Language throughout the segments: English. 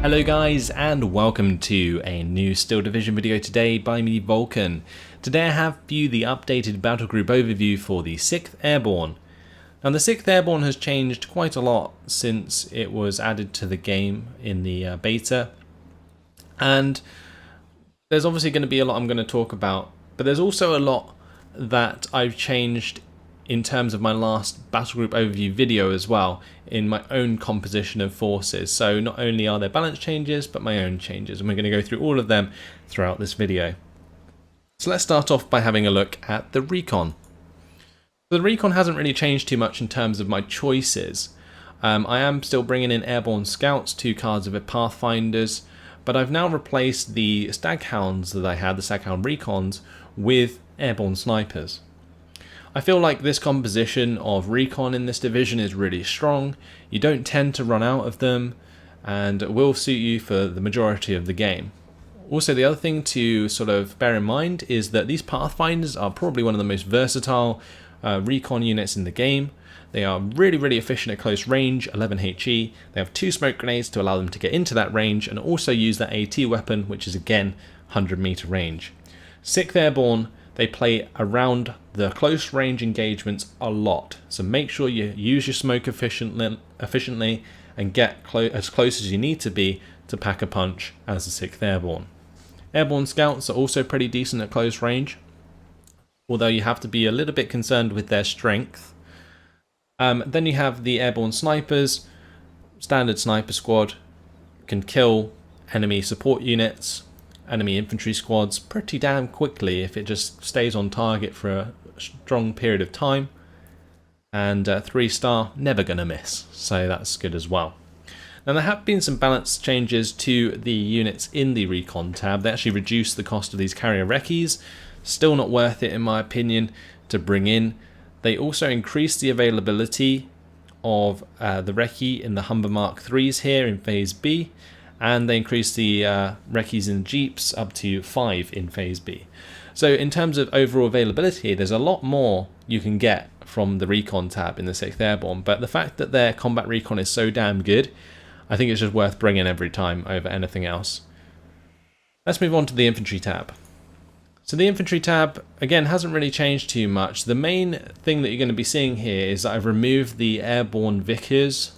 Hello guys, and welcome to a new Steel Division video today by me, Vulcan. Today I have for you the updated battlegroup overview for the 6th Airborne. Now the 6th Airborne has changed quite a lot since it was added to the game in the beta, and there's obviously going to be a lot I'm going to talk about, but there's also a lot that I've changed in terms of my last battlegroup overview video as well, in my own composition of forces. So not only are there balance changes, but my own changes, and we're going to go through all of them throughout this video. So let's start off by having a look at the Recon. The Recon hasn't really changed too much in terms of my choices. I am still bringing in Airborne Scouts, 2 cards of it, Pathfinders, but I've now replaced the Staghounds that I had, the Staghound Recons, with Airborne Snipers. I feel like this composition of Recon in this division is really strong. You don't tend to run out of them, and it will suit you for the majority of the game. Also, the other thing to sort of bear in mind is that these Pathfinders are probably one of the most versatile Recon units in the game. They are really efficient at close range, 11 HE. They have 2 smoke grenades to allow them to get into that range, and also use that AT weapon, which is again 100 meter range. 6th Airborne, they play around the close range engagements a lot, so make sure you use your smoke efficiently and get as close as you need to be to pack a punch as the 6th Airborne. Airborne Scouts are also pretty decent at close range, although you have to be a little bit concerned with their strength. Then you have the Airborne Snipers. Standard sniper squad can kill enemy support units, enemy infantry squads pretty damn quickly if it just stays on target for a strong period of time, and 3-star never gonna miss, so that's good as well. Now there have been some balance changes to the units in the Recon tab. They actually reduced the cost of these carrier recce's, still not worth it in my opinion to bring in. They also increased the availability of the recce in the Humber Mark 3s here in Phase B, and they increased the recce's in Jeeps up to 5 in Phase B. So in terms of overall availability, there's a lot more you can get from the Recon tab in the 6th Airborne, but the fact that their combat recon is so damn good, I think it's just worth bringing every time over anything else. Let's move on to the Infantry tab. So the Infantry tab, again, hasn't really changed too much. The main thing that you're going to be seeing here is that I've removed the Airborne Vicars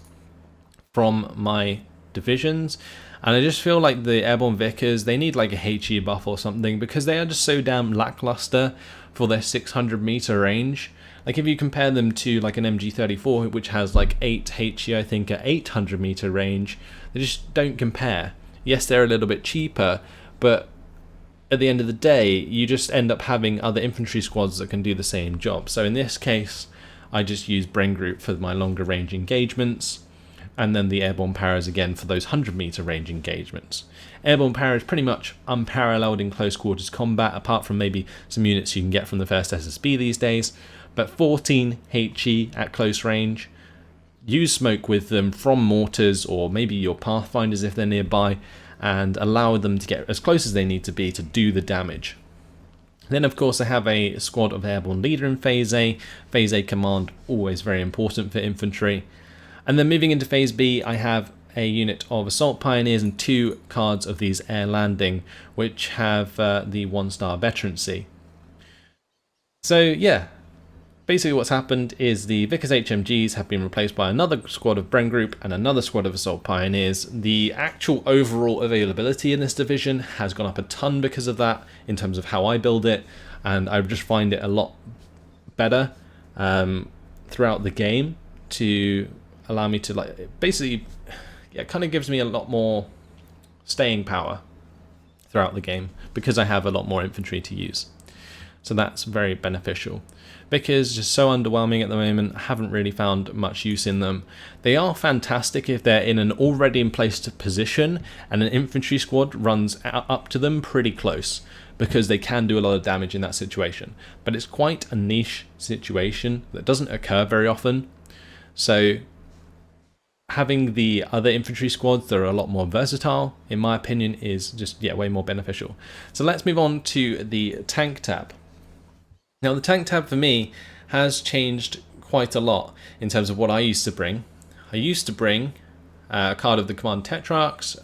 from my divisions, and I just feel like the Airborne Vicars, they need like a HE buff or something, because they are just so damn lackluster for their 600 meter range. Like if you compare them to like an MG34, which has like 8 HE I think at 800 meter range, they just don't compare. Yes, they're a little bit cheaper, but at the end of the day, you just end up having other infantry squads that can do the same job. So in this case, I just use Brain Group for my longer range engagements, and then the Airborne Paras again for those 100 meter range engagements. Airborne Para is pretty much unparalleled in close quarters combat, apart from maybe some units you can get from the 1st SSB these days, but 14 HE at close range. Use smoke with them from mortars or maybe your Pathfinders if they're nearby, and allow them to get as close as they need to be to do the damage. Then of course I have a squad of Airborne Leader in Phase A. Phase A command, always very important for infantry. And then moving into Phase B, I have a unit of Assault Pioneers and 2 cards of these Air Landing, which have the 1-star veterancy. So yeah, basically what's happened is the Vickers HMGs have been replaced by another squad of Bren Group and another squad of Assault Pioneers. The actual overall availability in this division has gone up a ton because of that, in terms of how I build it, and I just find it a lot better throughout the game to allow me to, like, basically, yeah, it kind of gives me a lot more staying power throughout the game because I have a lot more infantry to use. So that's very beneficial. Vickers just so underwhelming at the moment. I haven't really found much use in them. They are fantastic if they're in an already in place position and an infantry squad runs up to them pretty close, because they can do a lot of damage in that situation. But it's quite a niche situation that doesn't occur very often. So having the other infantry squads that are a lot more versatile, in my opinion, is just, yeah, way more beneficial. So let's move on to the tank tab. Now the tank tab for me has changed quite a lot in terms of what I used to bring. I used to bring a card of the Command Tetrarchs,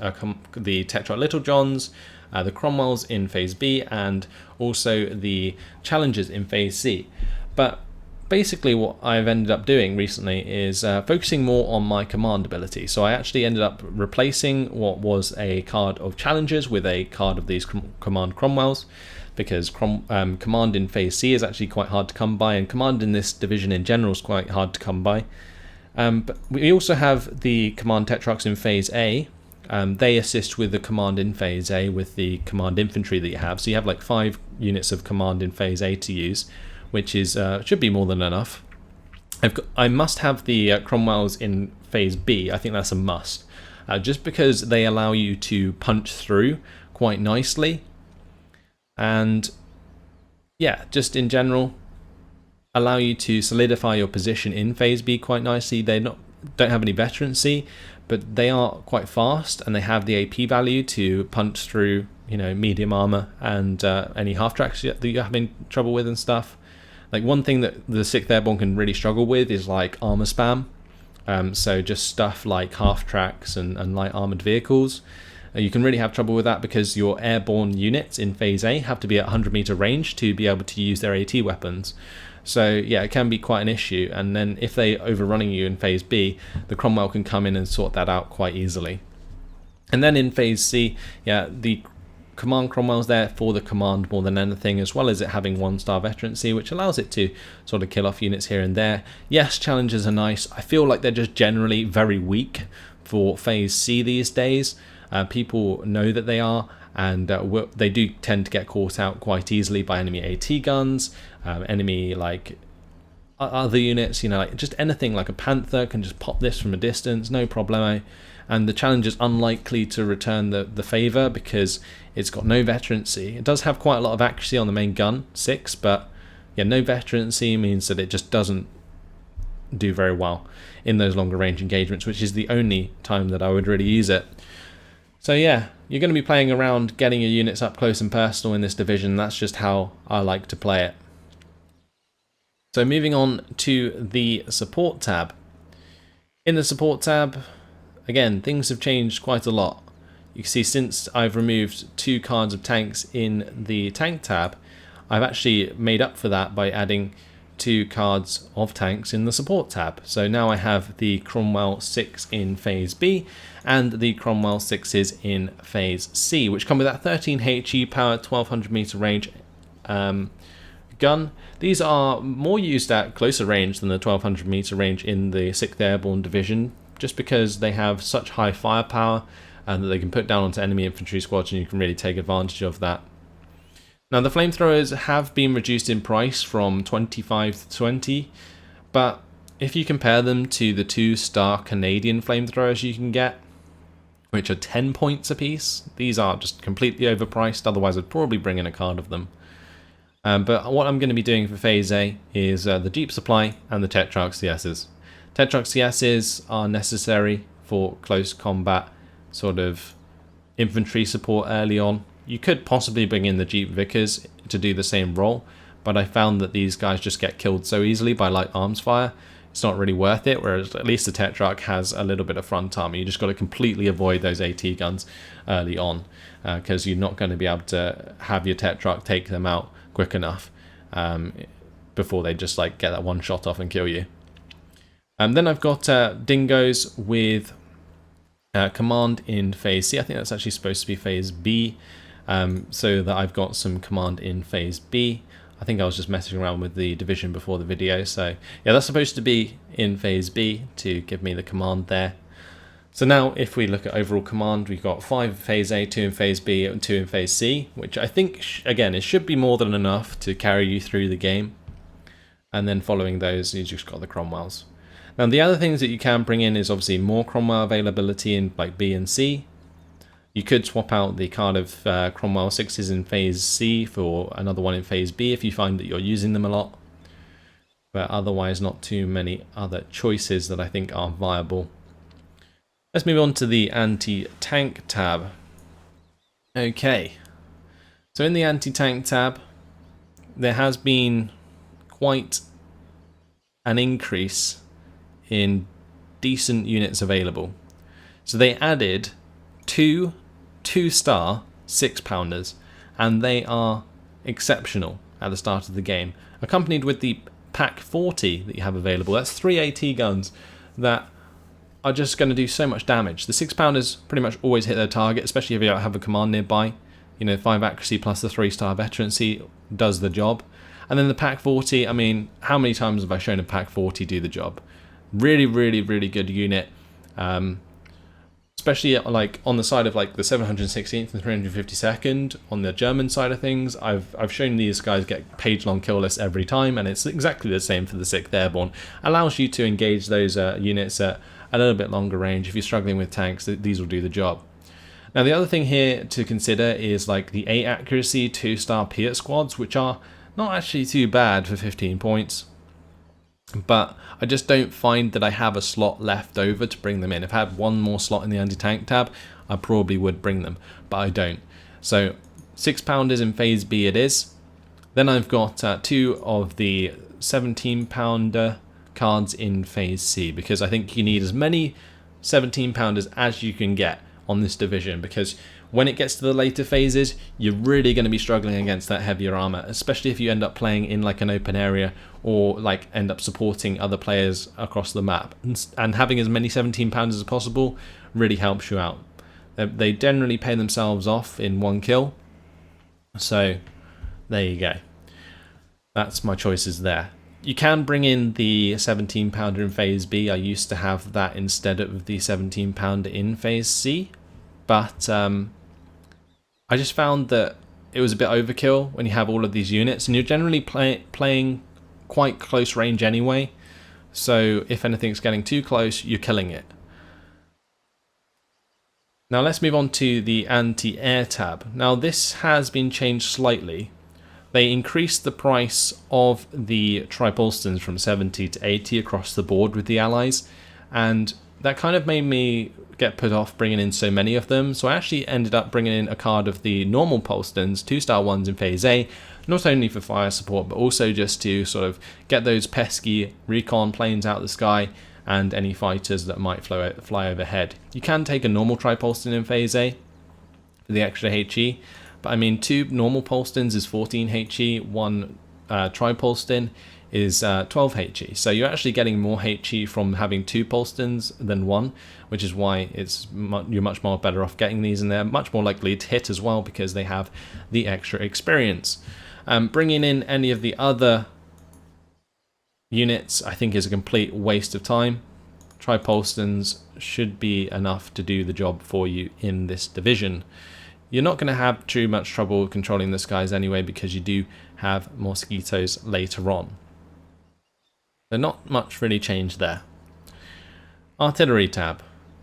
the Tetrarch Little Johns, the Cromwells in Phase B, and also the Challengers in Phase C. But basically what I've ended up doing recently is focusing more on my command ability. So I actually ended up replacing what was a card of Challengers with a card of these Command Cromwells, because command in Phase C is actually quite hard to come by, and command in this division in general is quite hard to come by. But we also have the Command Tetrarchs in Phase A. They assist with the command in Phase A with the command infantry that you have. So you have like 5 units of command in Phase A to use, which is should be more than enough. I must have the Cromwells in Phase B. I think that's a must, just because they allow you to punch through quite nicely, and yeah, just in general allow you to solidify your position in Phase B quite nicely. They don't have any veterancy, but they are quite fast, and they have the AP value to punch through, you know, medium armor and any half tracks that you're having trouble with and stuff. Like, one thing that the 6th Airborne can really struggle with is like armor spam. So just stuff like half tracks and light armored vehicles. You can really have trouble with that because your airborne units in Phase A have to be at 100 meter range to be able to use their AT weapons. So yeah, it can be quite an issue. And then if they're overrunning you in Phase B, the Cromwell can come in and sort that out quite easily. And then in Phase C, yeah, the Command Cromwell's there for the command more than anything, as well as it having 1-star veterancy, which allows it to sort of kill off units here and there. Yes, challenges are nice. I feel like they're just generally very weak for Phase C these days. People know that they are, and they do tend to get caught out quite easily by enemy AT guns, enemy like other units, you know, like just anything like a Panther can just pop this from a distance, no problemo. And the challenge is unlikely to return the favour because it's got no veterancy. It does have quite a lot of accuracy on the main gun, 6, but yeah, no veterancy means that it just doesn't do very well in those longer range engagements, which is the only time that I would really use it. So yeah, you're going to be playing around getting your units up close and personal in this division. That's just how I like to play it. So moving on to the support tab. In the support tab, again, things have changed quite a lot. You can see since I've removed 2 cards of tanks in the tank tab, I've actually made up for that by adding 2 cards of tanks in the support tab. So now I have the Cromwell 6 in Phase B and the Cromwell 6s in Phase C, which come with that 13 HE power, 1200 meter range gun. These are more used at closer range than the 1200 meter range in the 6th Airborne division, just because they have such high firepower and that they can put down onto enemy infantry squads, and you can really take advantage of that. Now, the flamethrowers have been reduced in price from 25 to 20, but if you compare them to the 2-star Canadian flamethrowers you can get, which are 10 points apiece, these are just completely overpriced. Otherwise I'd probably bring in a card of them. But what I'm going to be doing for Phase A is the Jeep Supply and the Tetrarch CSs. Tetrarch CSs are necessary for close combat sort of infantry support early on. You could possibly bring in the Jeep Vickers to do the same role, but I found that these guys just get killed so easily by light arms fire. It's not really worth it, whereas at least the Tetrarch has a little bit of front armor. You just got to completely avoid those AT guns early on, because you're not going to be able to have your Tetrarch take them out quick enough before they just like get that one shot off and kill you. Then I've got Dingoes with command in Phase C. I think that's actually supposed to be Phase B, so that I've got some command in Phase B. I think I was just messing around with the division before the video, so yeah, that's supposed to be in Phase B to give me the command there. So now if we look at overall command, we've got 5 in Phase A, 2 in Phase B, and 2 in Phase C, which I think, again, it should be more than enough to carry you through the game. And then following those, you just got the Cromwells. Now the other things that you can bring in is obviously more Cromwell availability in like B and C. You could swap out the card of Cromwell 6s in Phase C for another one in Phase B if you find that you're using them a lot. But otherwise not too many other choices that I think are viable. Let's move on to the anti-tank tab. Okay, so in the anti-tank tab, there has been quite an increase in decent units available. So they added two 2-star 6-pounders, and they are exceptional at the start of the game, accompanied with the Pack 40 that you have available. That's 3 AT guns that are just going to do so much damage. The 6-pounders pretty much always hit their target, especially if you don't have a command nearby. 5 accuracy plus the 3-star veterancy does the job. And then the Pack 40, I mean, how many times have I shown a Pack 40 do the job? Really, really, really good unit. Especially like on the side of like the 716th and 352nd on the German side of things. I've shown these guys get page-long kill lists every time, and it's exactly the same for the 6th Airborne. Allows you to engage those units at a little bit longer range. If you're struggling with tanks, these will do the job. Now the other thing here to consider is like the 8 accuracy 2-star Piat squads, which are not actually too bad for 15 points. But I just don't find that I have a slot left over to bring them in. If I had one more slot in the anti-tank tab, I probably would bring them, but I don't. So 6-pounders in Phase B it is. Then I've got 2 of the 17-pounder cards in Phase C, because I think you need as many 17-pounders as you can get on this division, because when it gets to the later phases, you're really going to be struggling against that heavier armor, especially if you end up playing in like an open area or like end up supporting other players across the map. And having as many 17-pounders as possible really helps you out. They generally pay themselves off in 1 kill. So there you go. That's my choices there. You can bring in the 17-pounder in Phase B. I used to have that instead of the 17-pounder in Phase C. But I just found that it was a bit overkill when you have all of these units, and you're generally playing quite close range anyway. So if anything's getting too close, you're killing it. Now let's move on to the anti-air tab. Now this has been changed slightly. They increased the price of the Tripolstons from 70 to 80 across the board with the allies, and that kind of made me get put off bringing in so many of them. So I actually ended up bringing in a card of the normal Polstons, 2-star ones in Phase A, not only for fire support, but also just to sort of get those pesky recon planes out of the sky and any fighters that might fly overhead. You can take a normal Tripolston in Phase A for the extra HE, but I mean 2 normal Polstons is 14 HE, 1 Tripolston is 12 HE. So you're actually getting more HE from having 2 Polstons than 1, which is why you're much more better off getting these, and they're much more likely to hit as well because they have the extra experience. Bringing in any of the other units I think is a complete waste of time. Tripolstons should be enough to do the job for you in this division. You're not going to have too much trouble controlling the skies anyway, because you do have mosquitoes later on. So not much really changed there. Artillery tab.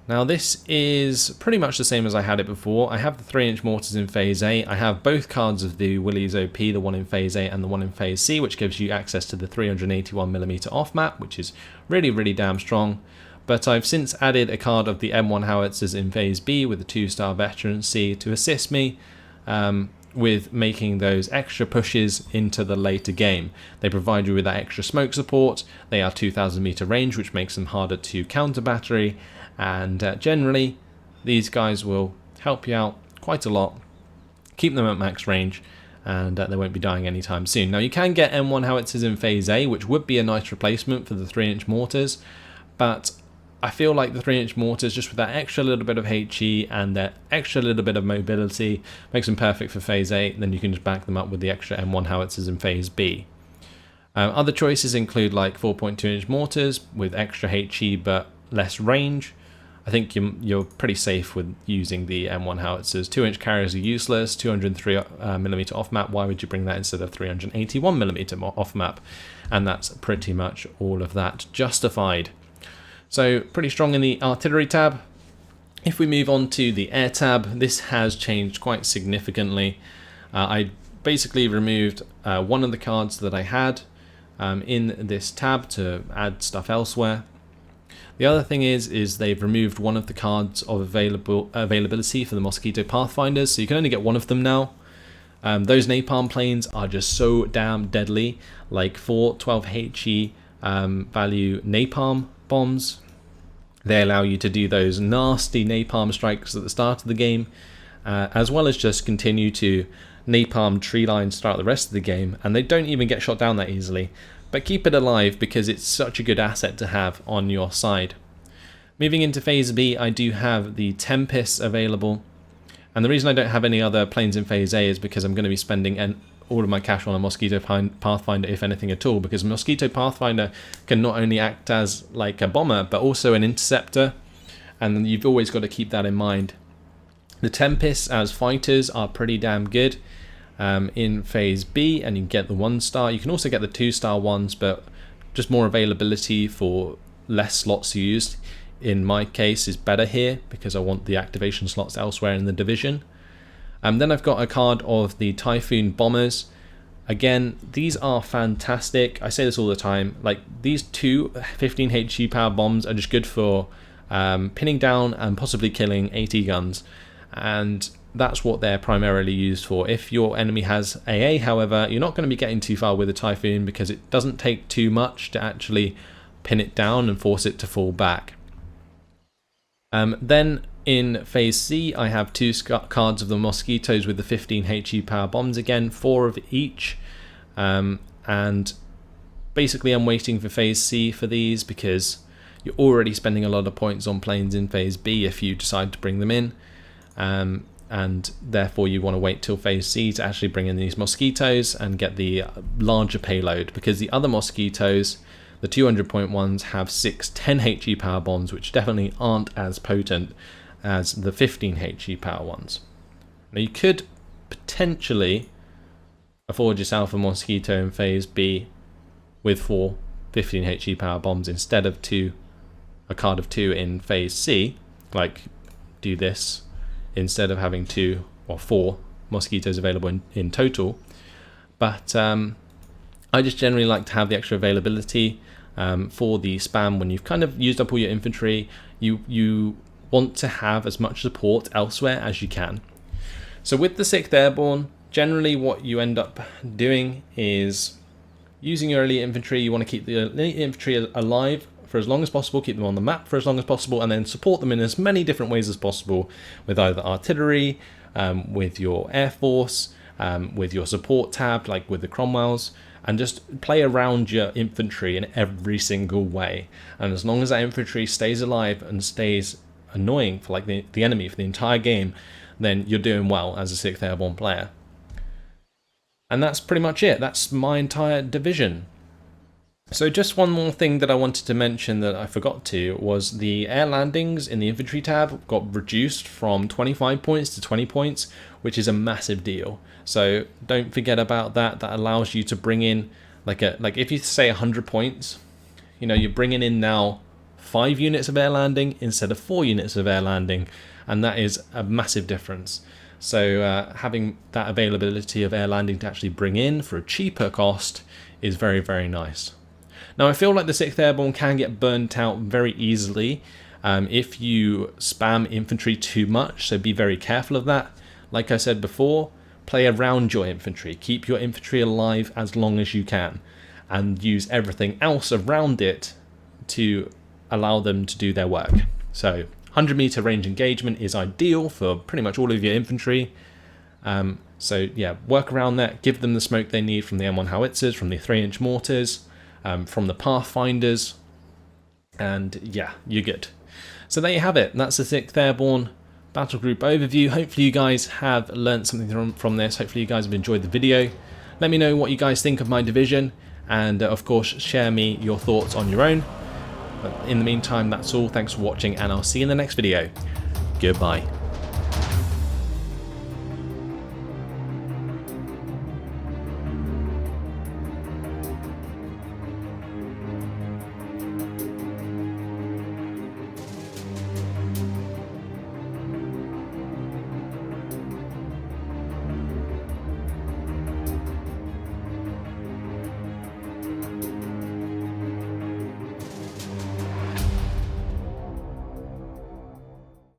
Now this is pretty much the same as I had it before. I have the 3-inch mortars in Phase A. I have both cards of the Willys OP, the one in Phase A and the one in Phase C, which gives you access to the 381mm off map, which is really, really damn strong. But I've since added a card of the M1 howitzers in Phase B with the 2-star veterancy to assist me with making those extra pushes into the later game. They provide you with that extra smoke support. They are 2,000 meter range, which makes them harder to counter battery, and generally these guys will help you out quite a lot, keep them at max range, and they won't be dying anytime soon. Now you can get M1 howitzers in Phase A, which would be a nice replacement for the 3-inch mortars, but I feel like the 3-inch mortars, just with that extra little bit of HE and that extra little bit of mobility, makes them perfect for Phase A. Then you can just back them up with the extra M1 howitzers in Phase B. Other choices include like 4.2-inch mortars with extra HE but less range. I think you're pretty safe with using the M1 howitzers. 2-inch carriers are useless. 203mm off map. Why would you bring that instead of 381mm off map? And that's pretty much all of that justified. So pretty strong in the artillery tab. If we move on to the air tab, this has changed quite significantly. I basically removed one of the cards that I had in this tab to add stuff elsewhere. The other thing is they've removed one of the cards of availability for the Mosquito Pathfinders, so you can only get one of them now. Those napalm planes are just so damn deadly, like 4 12 HE value napalm bombs They allow you to do those nasty napalm strikes at the start of the game, as well as just continue to napalm tree lines throughout the rest of the game, and they don't even get shot down that easily. But keep it alive because it's such a good asset to have on your side. Moving into Phase B, I do have the Tempest available, and the reason I don't have any other planes in Phase A is because I'm going to be spending all of my cash on a Mosquito Pathfinder, if anything at all, because Mosquito Pathfinder can not only act as like a bomber, but also an interceptor, and you've always got to keep that in mind. The Tempests as fighters are pretty damn good in Phase B, and you can get the 1-star. You can also get the 2-star ones, but just more availability for less slots used. In my case is better here because I want the activation slots elsewhere in the division. Then I've got a card of the Typhoon Bombers. Again, these are fantastic. I say this all the time. Like, these two 15 HE power bombs are just good for pinning down and possibly killing AT guns. And that's what they're primarily used for. If your enemy has AA, however, you're not going to be getting too far with a Typhoon because it doesn't take too much to actually pin it down and force it to fall back. Then in Phase C, I have 2 cards of the Mosquitoes with the 15 HE power bombs again, 4 of each. And basically I'm waiting for Phase C for these because you're already spending a lot of points on planes in Phase B if you decide to bring them in. And therefore you want to wait till Phase C to actually bring in these Mosquitoes and get the larger payload, because the other Mosquitoes, the 200-point ones, have 6 10 HE power bombs, which definitely aren't as potent as the 15 HE power ones. Now you could potentially afford yourself a Mosquito in Phase B with 4 15 HE power bombs instead of a card of 2 in Phase C, like do this instead of having 2 or 4 Mosquitoes available in total. But I just generally like to have the extra availability for the spam. When you've kind of used up all your infantry, you want to have as much support elsewhere as you can. So with the 6th Airborne, generally what you end up doing is using your elite infantry. You want to keep the elite infantry alive for as long as possible, keep them on the map for as long as possible, and then support them in as many different ways as possible with either artillery, with your air force, with your support tab, like with the Cromwells, and just play around your infantry in every single way. And as long as that infantry stays alive and stays annoying for like the enemy for the entire game, then you're doing well as a 6th Airborne player. And that's pretty much it. That's my entire division. So just one more thing that I wanted to mention that I forgot to was the air landings in the infantry tab got reduced from 25 points to 20 points, which is a massive deal. So don't forget about that. That allows you to bring in like if you say 100 points, you know, you're bringing in now 5 units of air landing instead of 4 units of air landing, and that is a massive difference. So having that availability of air landing to actually bring in for a cheaper cost is very, very nice. Now I feel like the 6th Airborne can get burnt out very easily if you spam infantry too much, so be very careful of that. Like I said before, play around your infantry, keep your infantry alive as long as you can, and use everything else around it to allow them to do their work. So 100-meter range engagement is ideal for pretty much all of your infantry. So yeah, work around that, give them the smoke they need from the M1 howitzers, from the 3-inch mortars, from the Pathfinders, and yeah, you're good. So there you have it. That's the 6th Airborne Battle Group overview. Hopefully you guys have learned something from this. Hopefully you guys have enjoyed the video. Let me know what you guys think of my division, and of course share me your thoughts on your own. But in the meantime, that's all. Thanks for watching, and I'll see you in the next video. Goodbye.